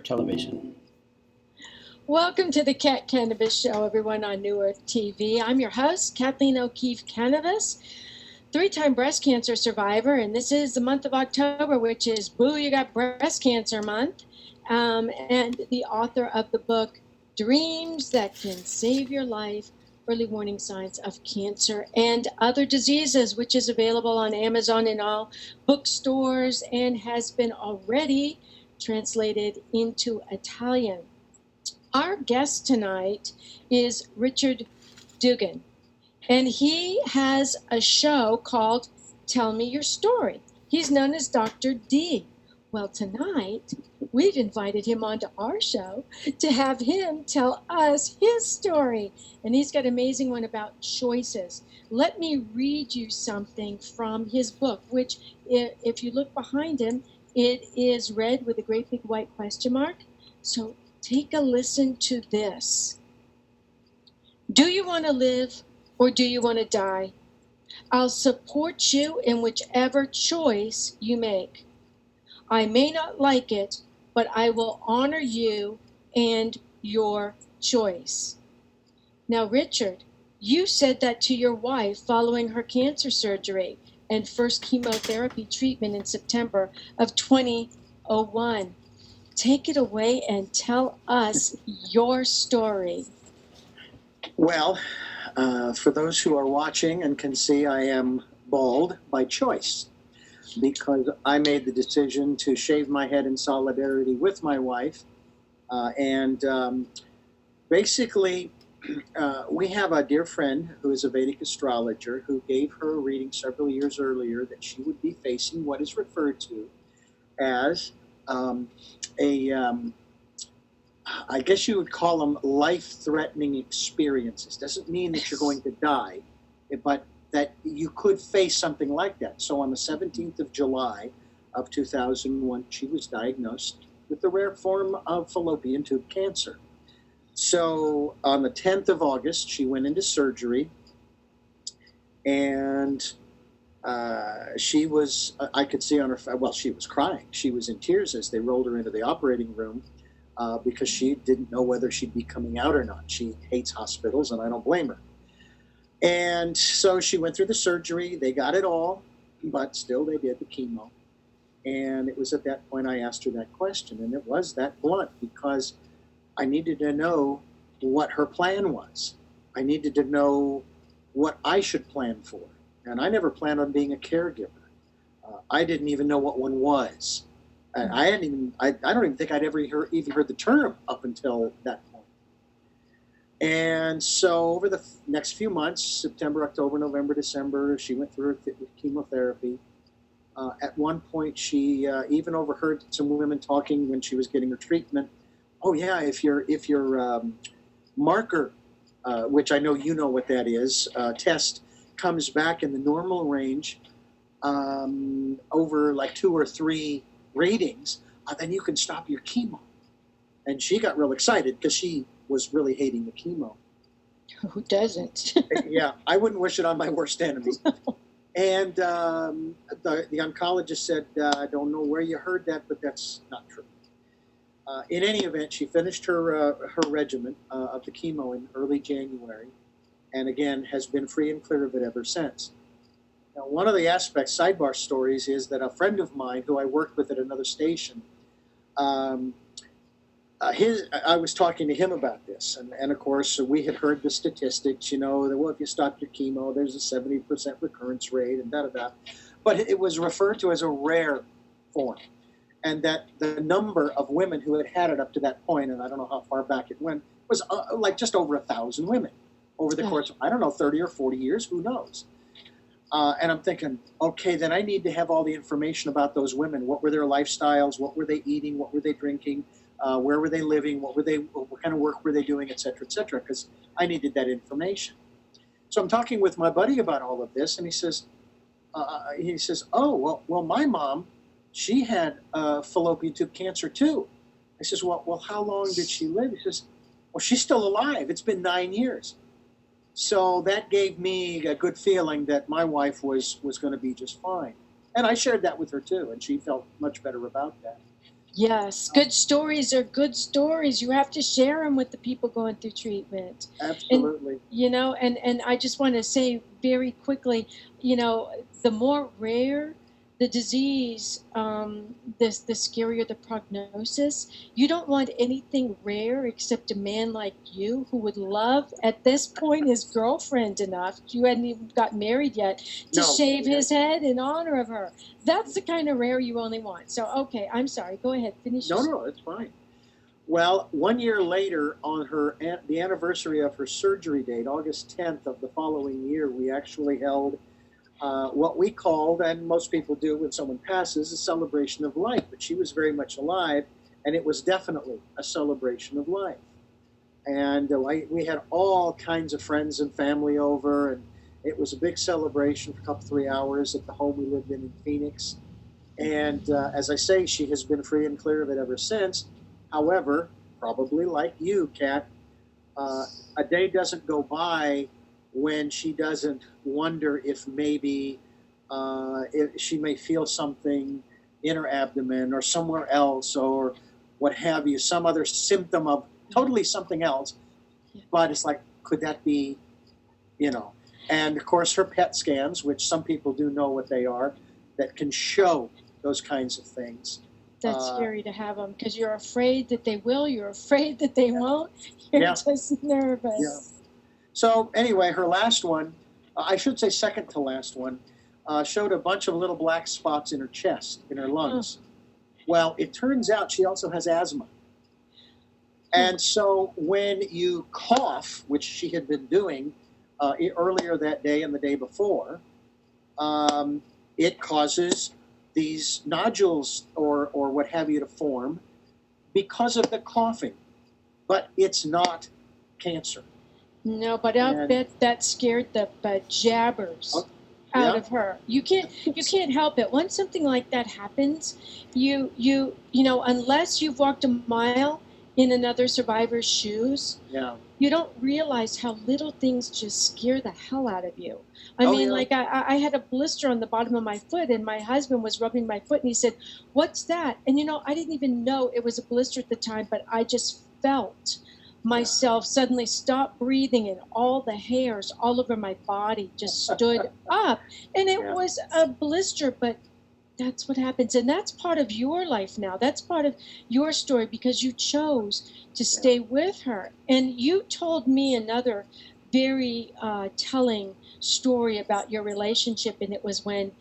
television. Welcome to the Kanavos Show, everyone on New Earth TV. I'm your host, Kathleen O'Keefe Kanavos, three-time breast cancer survivor, and this is the month of October, which is Boo, You Got Breast Cancer Month, and the author of the book, Dreams That Can Save Your Life, Early Warning Signs of Cancer and Other Diseases, which is available on Amazon and all bookstores and has been already translated into Italian. Our guest tonight is Richard Dugan, and he has a show called Tell Me Your Story. He's known as Dr. D. Well, tonight, we've invited him onto our show to have him tell us his story, and he's got an amazing one about choices. Let me read you something from his book, which, if you look behind him, it is red with a great big white question mark. So take a listen to this. Do you want to live or do you want to die? I'll support you in whichever choice you make. I may not like it, but I will honor you and your choice. Now, Richard, you said that to your wife following her cancer surgery and first chemotherapy treatment in September of 2001. Take it away and tell us your story. Well, for those who are watching and can see, I am bald by choice because I made the decision to shave my head in solidarity with my wife. Basically, we have a dear friend who is a Vedic astrologer who gave her a reading several years earlier that she would be facing what is referred to as I guess you would call them life-threatening experiences. Doesn't mean that you're going to die, but that you could face something like that. So on the 17th of July of 2001, she was diagnosed with the rare form of fallopian tube cancer. So on the 10th of August, she went into surgery, and she was, I could see on her, well, she was crying. She was in tears as they rolled her into the operating room because she didn't know whether she'd be coming out or not. She hates hospitals, and I don't blame her. And so she went through the surgery. They got it all, but still they did the chemo. And it was at that point I asked her that question, and it was that blunt because I needed to know what her plan was. I needed to know what I should plan for. And I never planned on being a caregiver. I didn't even know what one was. I don't even think I'd ever even heard the term up until that point. And so over the next few months, September, October, November, December, she went through her chemotherapy. At one point, she even overheard some women talking when she was getting her treatment. Oh yeah, if your marker, which I know you know what that is, test comes back in the normal range over like 2 or 3 readings, then you can stop your chemo. And she got real excited because she was really hating the chemo. Who doesn't? Yeah, I wouldn't wish it on my worst enemy. And the oncologist said, I don't know where you heard that, but that's not true. In any event, she finished her regimen of the chemo in early January, and again has been free and clear of it ever since. Now, one of the aspects, sidebar stories, is that a friend of mine who I worked with at another station, I was talking to him about this, and of course we had heard the statistics, that well, if you stop your chemo, there's a 70% recurrence rate and da-da-da, but it was referred to as a rare form, and that the number of women who had had it up to that point, and I don't know how far back it went, was like just over 1,000 women over the course of, 30 or 40 years, who knows. And I'm thinking, okay, then I need to have all the information about those women. What were their lifestyles? What were they eating? What were they drinking? Where were they living? What kind of work were they doing, et cetera, because I needed that information. So I'm talking with my buddy about all of this, and he says, oh, well, my mom, she had fallopian tube cancer too. I says, well, how long did she live? He says, well, she's still alive. It's been 9 years. So that gave me a good feeling that my wife was going to be just fine. And I shared that with her too, and she felt much better about that. Yes, good stories are good stories. You have to share them with the people going through treatment. And Absolutely. and I just want to say very quickly, the more rare the disease, the scarier the prognosis. You don't want anything rare except a man like you who would love at this point his girlfriend enough. You hadn't even got married yet to No. shave his head in honor of her. That's the kind of rare you only want. So, okay, I'm sorry. Go ahead. Finish No, your no, it's fine. Well, 1 year later, on the anniversary of her surgery date, August 10th of the following year, we actually held what we called, and most people do when someone passes, a celebration of life. But she was very much alive, and it was definitely a celebration of life. And we had all kinds of friends and family over, and it was a big celebration for a couple 3 hours at the home we lived in Phoenix. And as I say, she has been free and clear of it ever since. However, probably like you, Kat, a day doesn't go by when she doesn't wonder if maybe if she may feel something in her abdomen or somewhere else or what have you, some other symptom of totally something else. But it's like, could that be, you know? And of course, her PET scans, which some people do know what they are, that can show those kinds of things. That's scary to have them because you're afraid that they will. You're afraid that they won't. You're just nervous. Yeah. So anyway, her last one, I should say second to last one, showed a bunch of little black spots in her chest, in her lungs. Well, it turns out she also has asthma. And so when you cough, which she had been doing earlier that day and the day before, it causes these nodules or what have you to form because of the coughing. But it's not cancer. No, but I'll bet that scared the jabbers out of her. You can't help it. Once something like that happens, you unless you've walked a mile in another survivor's shoes, you don't realize how little things just scare the hell out of you. I mean, like I had a blister on the bottom of my foot, and my husband was rubbing my foot, and he said, "What's that?" And I didn't even know it was a blister at the time, but I just felt myself suddenly stop breathing, and all the hairs all over my body just stood up. And it was a blister, but that's what happens. And that's part of your life now. That's part of your story because you chose to stay with her. And you told me another very telling story about your relationship, and it was when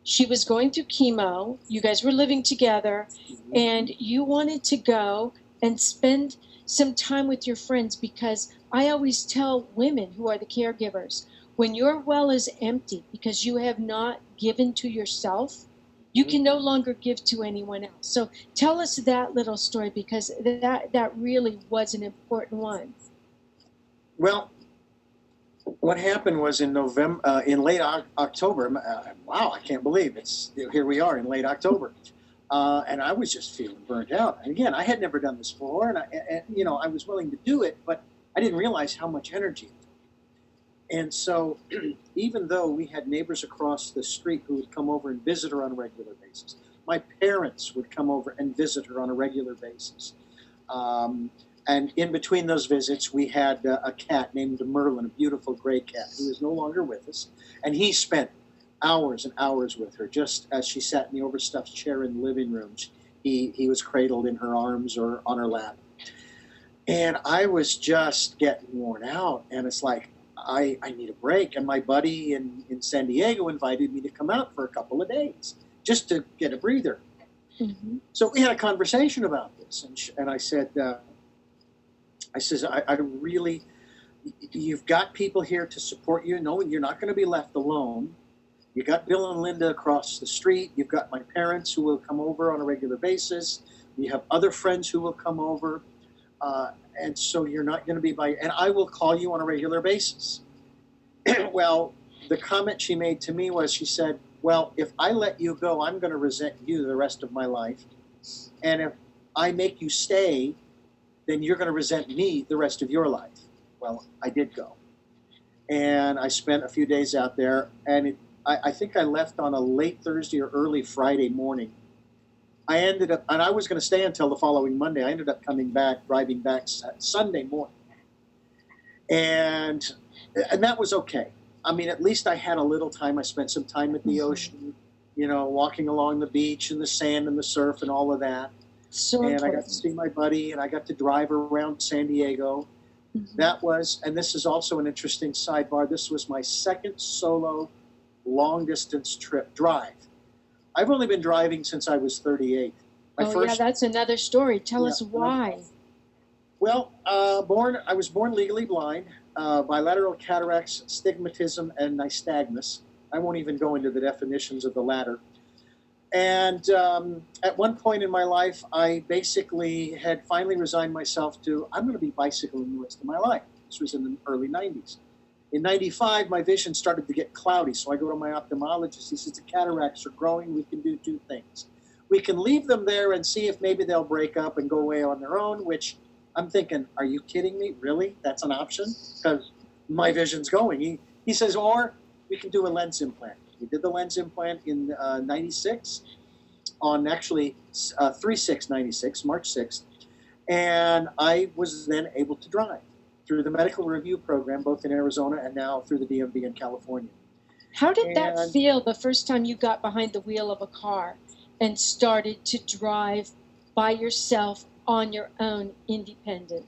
she was going through chemo. You guys were living together, and you wanted to go and spend some time with your friends, because I always tell women who are the caregivers, when your well is empty because you have not given to yourself, you can no longer give to anyone else. So tell us that little story, because that really was an important one. Well, what happened was in November, in late October. Wow, I can't believe here we are in late October. And I was just feeling burnt out. And again, I had never done this before, and I was willing to do it, but I didn't realize how much energy it took. And so, even though we had neighbors across the street who would come over and visit her on a regular basis, my parents would come over and visit her on a regular basis. And in between those visits, we had a cat named Merlin, a beautiful gray cat, who is no longer with us. And he spent hours and hours with her, just as she sat in the overstuffed chair in the living room. He was cradled in her arms or on her lap. And I was just getting worn out. And it's like, I need a break. And my buddy in San Diego invited me to come out for a couple of days just to get a breather. Mm-hmm. So we had a conversation about this. And I said, I really, you've got people here to support you, knowing you're not going to be left alone. You got Bill and Linda across the street. You've got my parents who will come over on a regular basis. You have other friends who will come over. And so you're not going to be and I will call you on a regular basis. Well, the comment she made to me was, she said, well, if I let you go, I'm going to resent you the rest of my life. And if I make you stay, then you're going to resent me the rest of your life. Well, I did go. And I spent a few days out there, and I think I left on a late Thursday or early Friday morning. I ended up, and I was going to stay until the following Monday. I ended up driving back Sunday morning, and that was okay. I mean, at least I had a little time. I spent some time at the ocean, walking along the beach and the sand and the surf and all of that. So and important. I got to see my buddy, and I got to drive around San Diego. That was, and this is also an interesting sidebar. This was my second solo long distance drive. I've only been driving since I was 38. Yeah, that's another story. Tell us why. Well, I was born legally blind, bilateral cataracts, stigmatism, and nystagmus. I won't even go into the definitions of the latter. And at one point in my life, I basically had finally resigned myself to, I'm going to be bicycling the rest of my life. This was in the early 90s. In 95, my vision started to get cloudy, so I go to my ophthalmologist. He says, the cataracts are growing. We can do two things. We can leave them there and see if maybe they'll break up and go away on their own, which I'm thinking, are you kidding me? Really? That's an option? Because my vision's going. He says, or we can do a lens implant. We did the lens implant in 96, on actually 3/6/96, March 6th, and I was then able to drive through the medical review program, both in Arizona and now through the DMV in California. How did that feel the first time you got behind the wheel of a car and started to drive by yourself on your own, independent?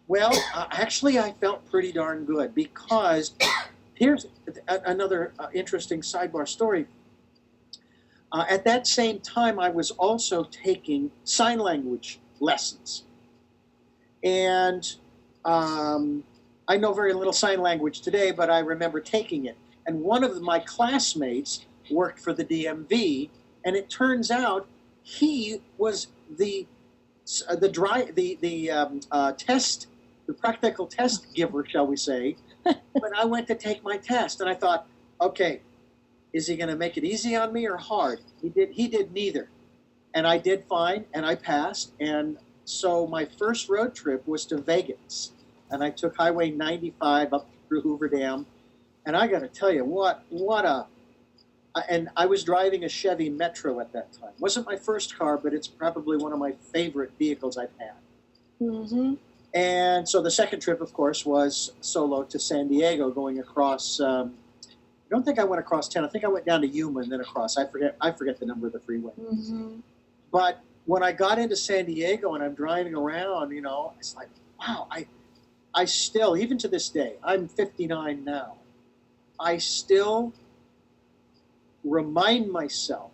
Well, actually, I felt pretty darn good, because here's another interesting sidebar story. At that same time, I was also taking sign language lessons. And I know very little sign language today, but I remember taking it. And one of my classmates worked for the DMV, and it turns out he was the practical test giver, shall we say, when I went to take my test. And I thought, okay, is he going to make it easy on me or hard? He did neither. And I did fine, and I passed. And so my first road trip was to Vegas, and I took Highway 95 up through Hoover Dam. And I got to tell you, and I was driving a Chevy Metro at that time. Wasn't my first car, but it's probably one of my favorite vehicles I've had. Mm-hmm. And so the second trip, of course, was solo to San Diego, going across. I don't think I went across 10. I think I went down to Yuma and then across. I forget the number of the freeway. Mm-hmm. But when I got into San Diego and I'm driving around, it's like, wow, I still, even to this day, I'm 59 now, I still remind myself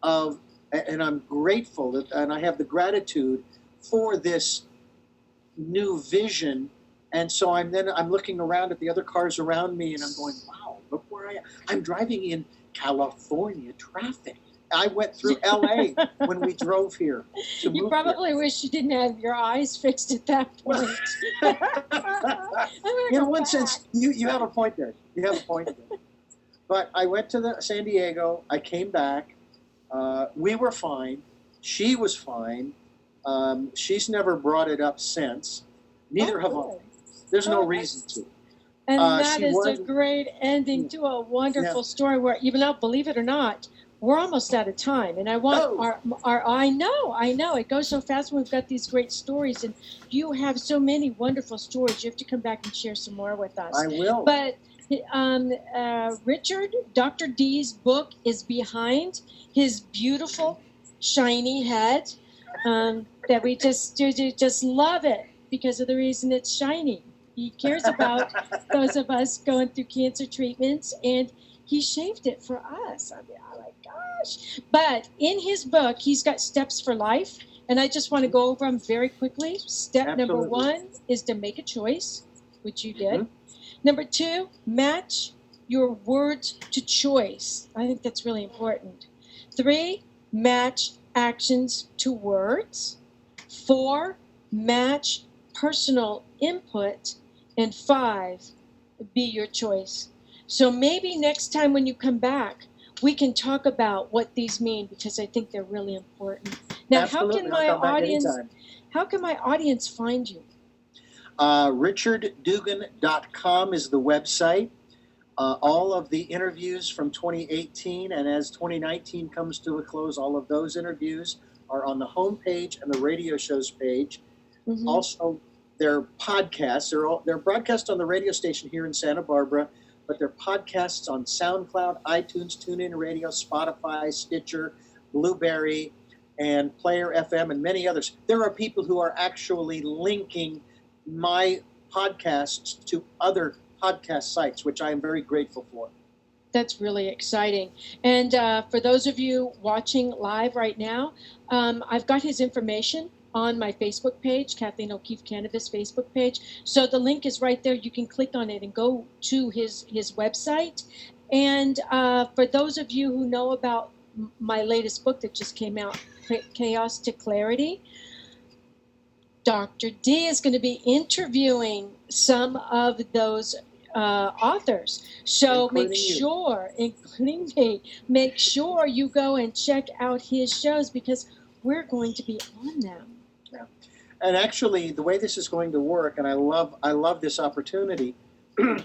of, and I'm grateful that, and I have the gratitude for this new vision. And so I'm looking around at the other cars around me, and I'm going, wow, look where I am. I'm driving in California traffic. I went through LA when we drove here. You probably wish you didn't have your eyes fixed at that point. In one sense, you have a point there. You have a point there. But I went to San Diego. I came back. We were fine. She was fine. She's never brought it up since. Neither have I. There's no reason to. And that is a great ending to a wonderful story where, even though, believe it or not, we're almost out of time. And I want I know, it goes so fast when we've got these great stories. And you have so many wonderful stories. You have to come back and share some more with us. I will. But Richard, Dr. D's book is behind his beautiful, shiny head. That we just love it because of the reason it's shiny. He cares about those of us going through cancer treatments, and he shaved it for us. I mean, oh my gosh. But in his book, he's got steps for life, and I just want to go over them very quickly. Step number 1 is to make a choice, which you did. Mm-hmm. Number 2, match your words to choice. I think that's really important. 3, match actions to words. 4, match personal input. And 5, be your choice. So maybe next time when you come back, we can talk about what these mean, because I think they're really important. Now, Absolutely. how can my audience find you? RichardDugan.com is the website. All of the interviews from 2018, and as 2019 comes to a close, all of those interviews are on the homepage and the radio shows page. Mm-hmm. Also, their podcasts, they're broadcast on the radio station here in Santa Barbara, but their podcasts on SoundCloud, iTunes, TuneIn Radio, Spotify, Stitcher, Blueberry, and Player FM, and many others. There are people who are actually linking my podcasts to other podcast sites, which I am very grateful for. That's really exciting. And for those of you watching live right now, I've got his information on my Facebook page, Kathleen O'Keefe Cannabis Facebook page. So the link is right there. You can click on it and go to his website. And for those of you who know about my latest book that just came out, Chaos to Clarity, Dr. D is going to be interviewing some of those authors. So including me, make sure you go and check out his shows because we're going to be on them. Yeah. And actually, the way this is going to work, and I love this opportunity,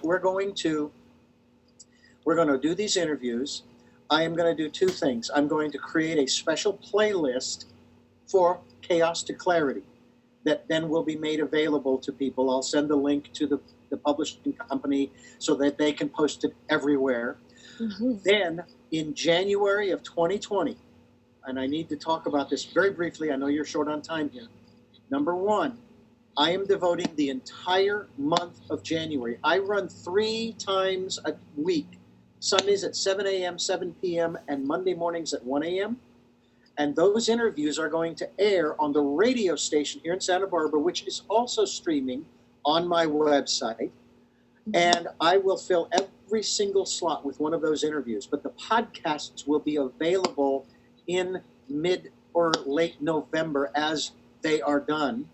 we're going to do these interviews. I am going to do two things. I'm going to create a special playlist for Chaos to Clarity that then will be made available to people. I'll send the link to the publishing company so that they can post it everywhere. Mm-hmm. Then in January of 2020, and I need to talk about this very briefly, I know you're short on time here. Number one, I am devoting the entire month of January. I run 3 times a week, Sundays at 7 a.m., 7 p.m., and Monday mornings at 1 a.m. And those interviews are going to air on the radio station here in Santa Barbara, which is also streaming on my website. And I will fill every single slot with one of those interviews. But the podcasts will be available in mid or late November as they are done.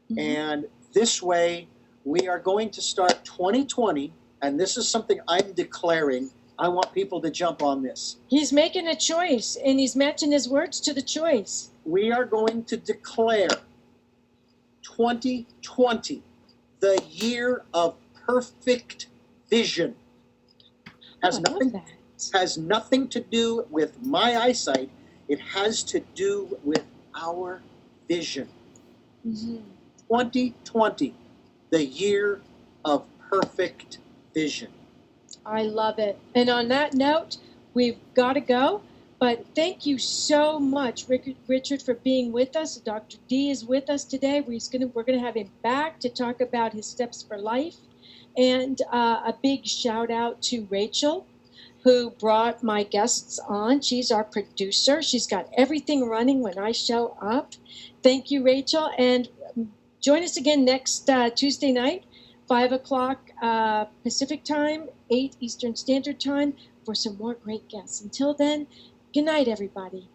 Mm-hmm. And this way, we are going to start 2020, and this is something I'm declaring. I want people to jump on this. He's making a choice, and he's matching his words to the choice. We are going to declare 2020 the year of perfect vision. Has nothing to do with my eyesight. It has to do with our vision. Mm-hmm. 2020, the year of perfect vision. I love it. And on that note, we've got to go. But thank you so much, Richard, for being with us. Dr. D is with us today. We're going to have him back to talk about his steps for life. And a big shout out to Rachel, who brought my guests on. She's our producer. She's got everything running when I show up. Thank you, Rachel. And join us again next Tuesday night, 5 o'clock Pacific time, 8 Eastern Standard Time, for some more great guests. Until then, good night, everybody.